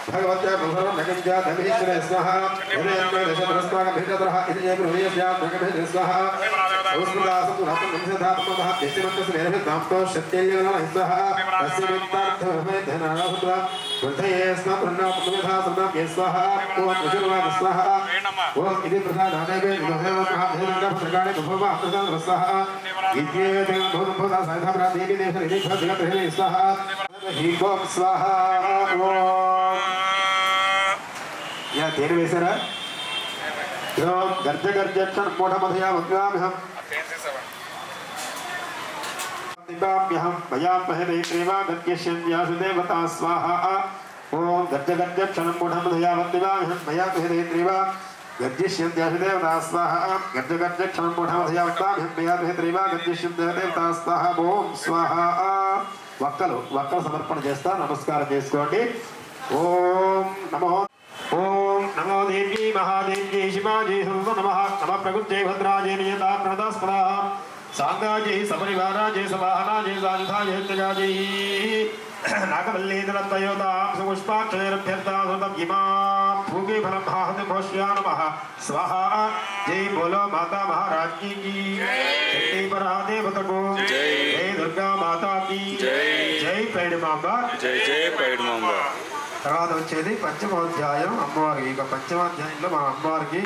भगवत्या भगवन्नगंजा धमीश्वरे स्वाहा यदेन्द्र दशप्रस्वाग भेदतरः इति जयगुरुयस्या भगवते स्वाहा औस्मदासु धातु निंसधात्मः देशमन्तस्य मेरभिदांतो शक्त्यल्यगणः स्वाहा तस्य वित्तार्थमे धनाभद्रा वृद्धये स्म प्रणवपुत्रधा सम्नाके स्वाहा ओम प्रचुरवाद स्वाहा ओम इति प्रसादानेवे विमोहनः महाधेन्द्रभद्रगाणे भववा प्रसाद स्वाहा विद्येते भवभूता साधभ्रा देवी देवरिति भद्रगणे स्वाहा ही ओम स्वाहा या देर वेसरा यो गर्ज गर्जक्षण मोढमधया मंगामहं दिवाम्यहं भयामहे देवा गत्यश्यन्यासु देवता स्वाहा ओम गर्ज गर्जक्षण मोढमधया मंगामहं भयामहे देवा गत्यश्यन्यासु देवता स्वाहा गर्ज गर्जक्षण मोढमधया मंगामहं भयामहे देवा गत्यश्यन्यासु देवता स्वाहा ओम स्वाहा वक्कल समर्पण చేస్తా నమస్కారం చేసుకోండి ఓం నమో దేవి మహాదేవి శివాజీ నమః నమ ప్రకృతే భద్రాజే నియతా ప్రణదాస్పదా సాంగాజే సపరివారాజే సవాహనాజే సాయుధాజే త్యజాజే నాగవల్లీధరత్వయోదాం సుపుష్పాక్షరభ్యర్థాసుతం ఇమాం భూగే ఫలం హాహతి భోష్యా నమః స్వాహా జై బోలో మాతా महाराज की जय परा देवता को जय दुर्गा माता की जय पैडमांबा जय पैडमांबा తర్వాత వచ్చేది పంచమాధ్యాయం అమ్మవారికి ఇక పంచమాధ్యాయంలో మన అమ్మవారికి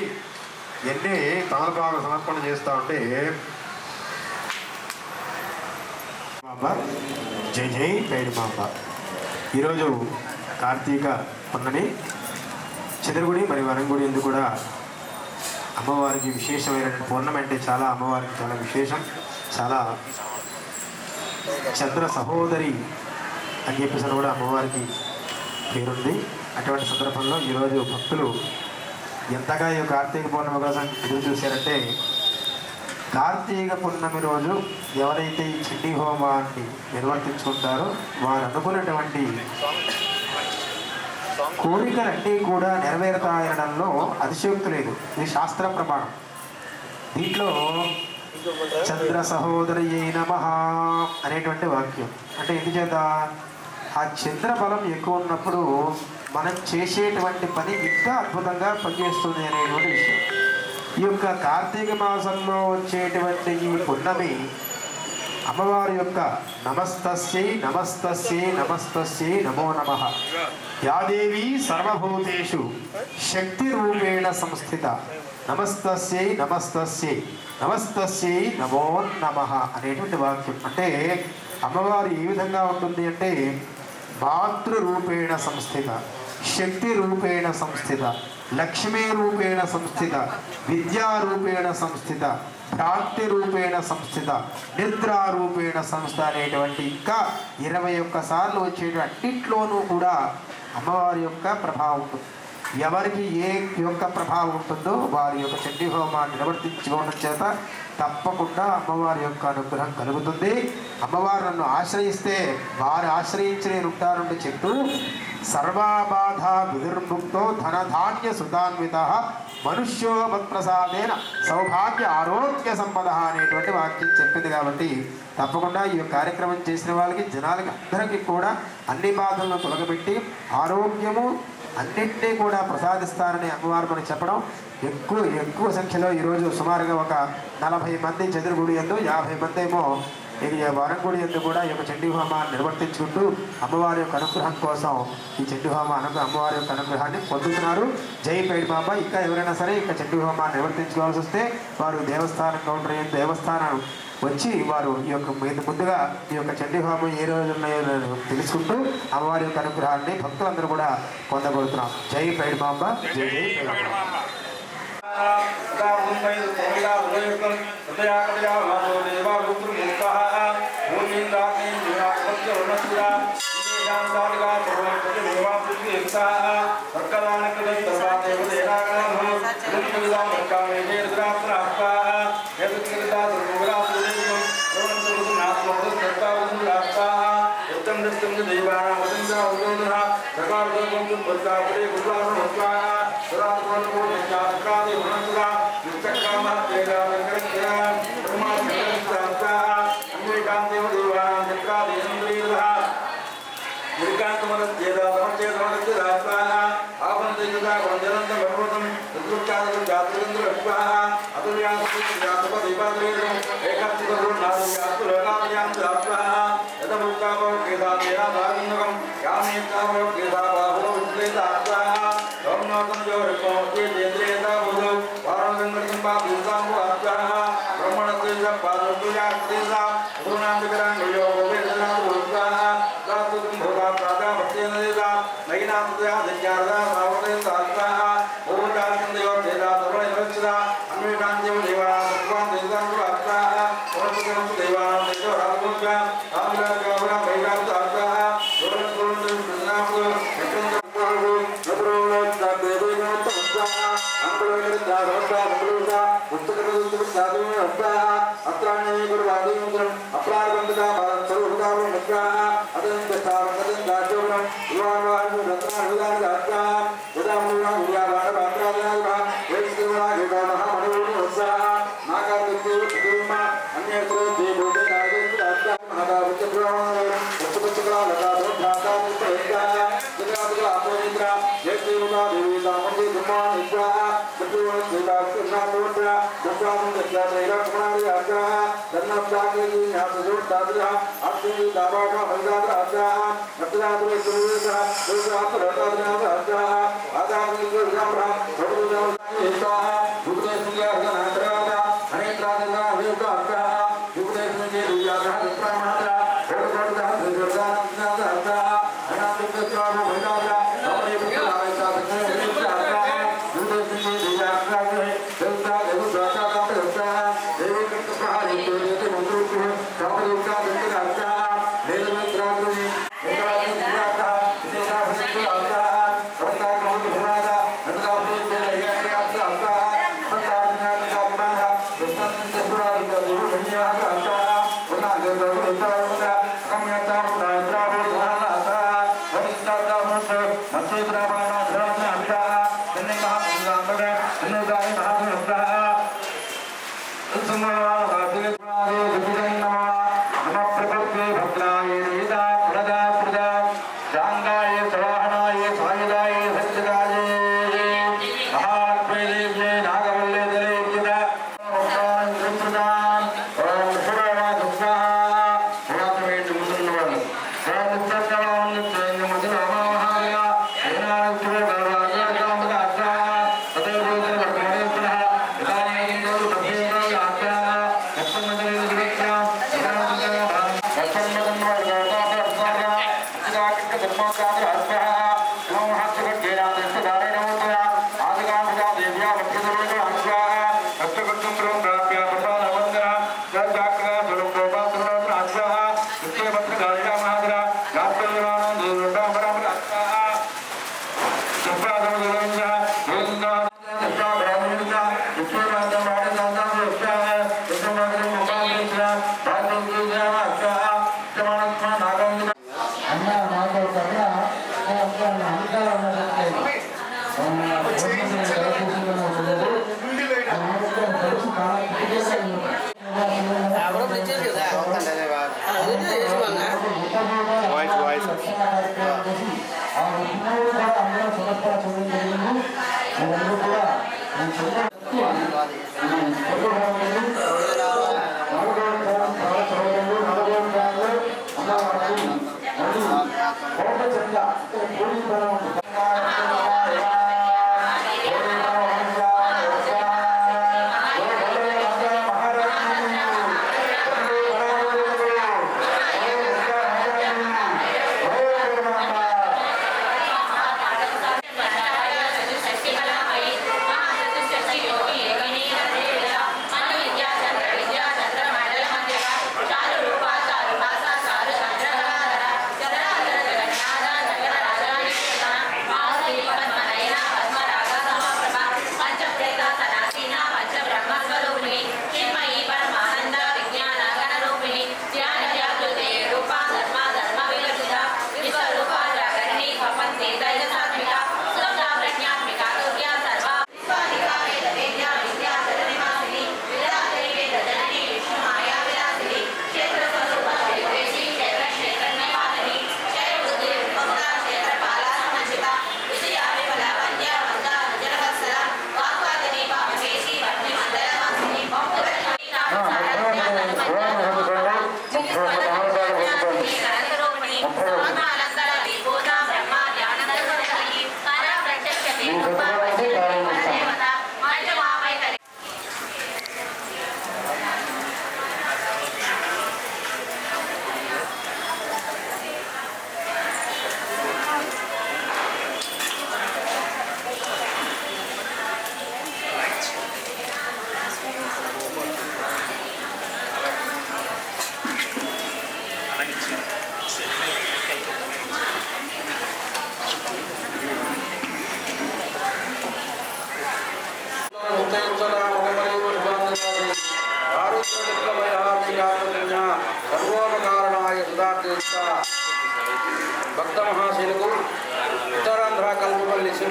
ఎన్ని తాళపాక సమర్పణ చేస్తా ఉంటే జై జై పేడిమాంబ. ఈరోజు కార్తీక పున్నమి చంద్రగుడి మరియు వనంగుడి ఎందుకు కూడా అమ్మవారికి విశేషమైన పూర్ణమి అంటే చాలా అమ్మవారికి చాలా విశేషం, చాలా చంద్ర సహోదరి అని చెప్పేసి కూడా అమ్మవారికి పేరుంది. అటువంటి సందర్భంలో ఈరోజు భక్తులు ఎంతగా ఈ కార్తీక పూర్ణమి కోసం ఎదురు చూశారంటే, కార్తీక పూర్ణమి రోజు ఎవరైతే ఈ చండీ హోమాన్ని నిర్వర్తించుకుంటారో వారు అనుకున్నటువంటి కోరికలన్నీ కూడా నెరవేరుతాయనడంలో అతిశయోక్తి లేదు. ఇది శాస్త్ర ప్రమాణం. దీంట్లో చంద్ర సహోదరియై నమః అనేటువంటి వాక్యం అంటే ఎందుచేత ఆ చంద్ర బలం ఎక్కువ ఉన్నప్పుడు మనం చేసేటువంటి పని ఇంకా అద్భుతంగా పనిచేస్తుంది అనేటువంటి విషయం. ఈ యొక్క కార్తీక మాసంలో వచ్చేటువంటి ఈ పున్నమి అమ్మవారి యొక్క నమస్తస్యై నమస్తస్యై నమస్తస్యై నమో నమః యాదేవి సర్వభూతేషు శక్తి రూపేణ సంస్థిత నమస్తస్యై నమస్తస్యై నమస్తస్యై నమో నమః అనేటువంటి వాక్యం. అంటే అమ్మవారు ఏ విధంగా ఉంటుంది అంటే మాతృరూపేణ సంస్థిత, శక్తి రూపేణ సంస్థిత, లక్ష్మీ రూపేణ సంస్థిత, విద్యారూపేణ సంస్థిత, భ్రాంతి రూపేణ సంస్థిత, నిద్రారూపేణ సంస్థ అనేటువంటి ఇంకా 21 సార్లు వచ్చేటువంటి అన్నింటిలోనూ కూడా అమ్మవారి యొక్క ప్రభావం ఉంటుంది. ఎవరికి ఏ యొక్క ప్రభావం ఉంటుందో వారి యొక్క చండీ హోమాన్ని నిర్వర్తించుకోవడం చేత తప్పకుండా అమ్మవారి యొక్క అనుగ్రహం కలుగుతుంది. అమ్మవారు నన్ను ఆశ్రయిస్తే వారు ఆశ్రయించి ఉంటారని చెప్తూ సర్వాబాధ విదుర్ముక్తో ధనధాన్య సుధాన్విత మనుష్యో మత్ప్రసాదేన సౌభాగ్య ఆరోగ్య సంపద అనేటువంటి వాక్యం చెప్పింది. కాబట్టి తప్పకుండా ఈ కార్యక్రమం చేసిన వాళ్ళకి జనాలకి అందరికీ కూడా అన్ని బాధలను తొలగబెట్టి ఆరోగ్యము అన్నింటినీ కూడా ప్రసాదిస్తారని అమ్మవారు మనకి చెప్పడం. ఎక్కువ సంఖ్యలో ఈరోజు సుమారుగా ఒక 40 మంది చంద్రగుడి ఎందు 50 మంది ఏమో వరంగుడి ఎందు కూడా ఈ యొక్క చండీ హోమాన్ని నిర్వర్తించుకుంటూ అమ్మవారి యొక్క అనుగ్రహం కోసం ఈ చండీ అమ్మవారి యొక్క అనుగ్రహాన్ని పొందుతున్నారు. జై పేడిమాంబ. ఇంకా ఎవరైనా సరే ఇక చండీ హోమాన్ని నిర్వర్తించుకోవాల్సి వస్తే వారు దేవస్థానం కౌంటర్ దేవస్థానం వచ్చి వారు ఈ యొక్క ముందుగా ఈ యొక్క చండీ హోమం ఏ రోజు ఉన్నాయో తెలుసుకుంటూ అమ్మవారి యొక్క అనుగ్రహాన్ని భక్తులందరూ కూడా పొందబడుతున్నాం. జై పైడిమాంబ, జై జై పైడిమాంబ.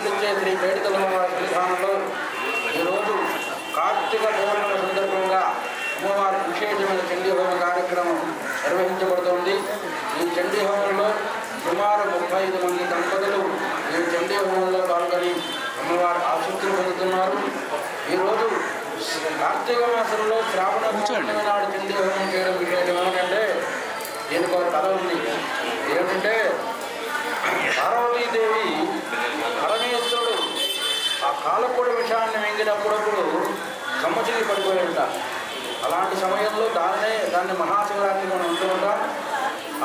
కనిపించే శ్రీ పేడితలమ్మ సన్నిధానంలో ఈరోజు కార్తీక పౌర్ణమి సందర్భంగా అమ్మవారి విశేషమైన చండీ హోమ కార్యక్రమం నిర్వహించబడుతోంది. ఈ చండీ హోమంలో సుమారు 35 మంది దంపతులు ఈ చండీ హోమంలో పాల్గొని అమ్మవారి ఆశీస్సులు పొందుతున్నారు. ఈరోజు కార్తీక మాసంలో శ్రావణ పౌర్ణమి నాడు చండీ హోమం చేయడం విశేషం ఏమిటంటే దీనికి ఒక కథ ఉంది. ఏమిటంటే పార్వతీదేవి పరమేశ్వరుడు ఆ కాలపూడి విషయాన్ని మింగినప్పుడప్పుడు సమ్మచిలి పడిపోయి ఉంటారు. అలాంటి సమయంలో దాన్ని మహాశివరాత్రి మనం ఉంటూ ఉంటాం.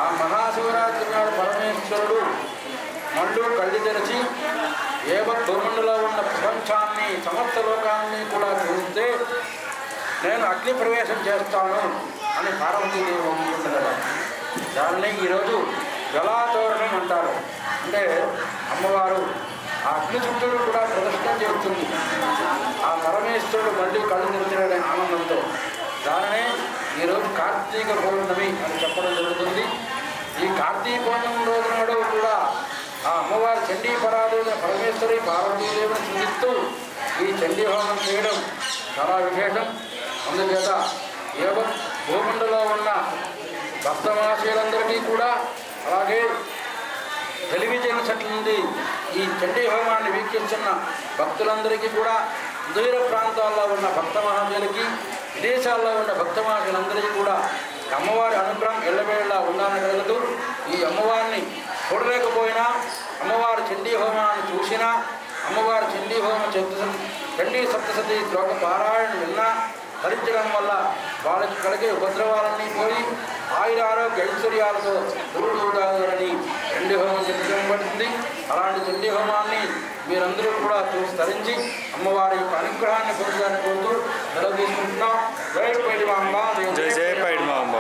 ఆ మహాశివరాత్రి నాడు పరమేశ్వరుడు మళ్ళు కళ్ళు తెరచి భూమండలో ఉన్న ప్రపంచాన్ని సమస్త లోకాన్ని కూడా చూస్తే నేను అగ్ని ప్రవేశం చేస్తాను అని పార్వతీదేవి అనుకుంటున్నారు. దాన్ని ఈరోజు జలాతోరణం అంటారు. అంటే అమ్మవారు ఆ అగ్ని చుట్టూరు కూడా ప్రదర్శన చేస్తుంది. ఆ పరమేశ్వరుడు మళ్ళీ కళ్ళు తెరిచిన ఆనందంతో దానినే ఈరోజు కార్తీక పౌర్ణమి అని చెప్పడం జరుగుతుంది. ఈ కార్తీక పౌర్ణమి రోజు నాడు కూడా ఆ అమ్మవారి చండీ పరాధులైన పరమేశ్వరి పార్వతీదేవిని స్థుతిస్తూ ఈ చండీ హోమం చేయడం చాలా విశేషం. అందుచేత భూమండలో ఉన్న భక్తమాశయులందరికీ కూడా అలాగే టెలివిజన్ సెట్ల నుండి ఈ చండీ హోమాన్ని వీక్షిస్తున్న భక్తులందరికీ కూడా దూర ప్రాంతాల్లో ఉన్న భక్త మహాశయులకి విదేశాల్లో ఉన్న భక్త మహాశయులందరికీ కూడా అమ్మవారి అనుగ్రహం ఎల్లవేళలా ఉండాలని కలుగుతూ ఈ అమ్మవారిని చూడలేకపోయినా అమ్మవారి చండీ హోమాన్ని చూసినా అమ్మవారి చండీ హోమ చండీ సప్తశతి శ్లోక పారాయణ విన్నా ధరించడం వల్ల వాళ్ళకి కలిగే ఉపద్రవాలన్నీ పోయి ఆయుర ఆరోగ్య ఐశ్వర్యాలతో దూరుదూడాలని చండీ హోమం చెప్పబడుతుంది. అలాంటి చండీ హోమాన్ని మీరందరూ కూడా చూసి ధరించి అమ్మవారి యొక్క అనుగ్రహాన్ని పొందడానికి కోరుతూ సెలవు తీసుకుంటున్నాం. జై పైడిమాంబ, జై జై పైడిమాంబ.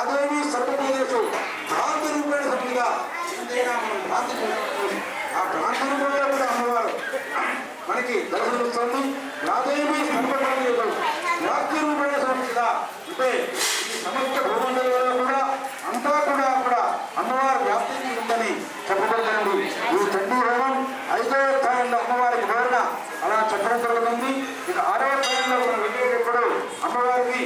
యాదేవి సర్వభూతేషు భ్రాంతి రూపేణ సంహిత. ఇంతైనా మనం భ్రాంతి ఆ భ్రాంతి రూపంలో కూడా అమ్మవారు మనకి దర్శనమిస్తుంది. యాదేవి సర్వభూతేషు వ్యాప్తి రూపేణ సంహిత. అంటే ఈ సమస్త భూమండలంలో కూడా అంతా కూడా అమ్మవారు వ్యాప్తి ఉందని చెప్పబడుతుంది. ఈ చండీ హోమం 5వ స్థానంలో అమ్మవారికి వివరణ అలా చెప్పడం జరుగుతుంది. ఇక 6వ స్థానంలో మనం వెళ్ళేటప్పుడు అమ్మవారికి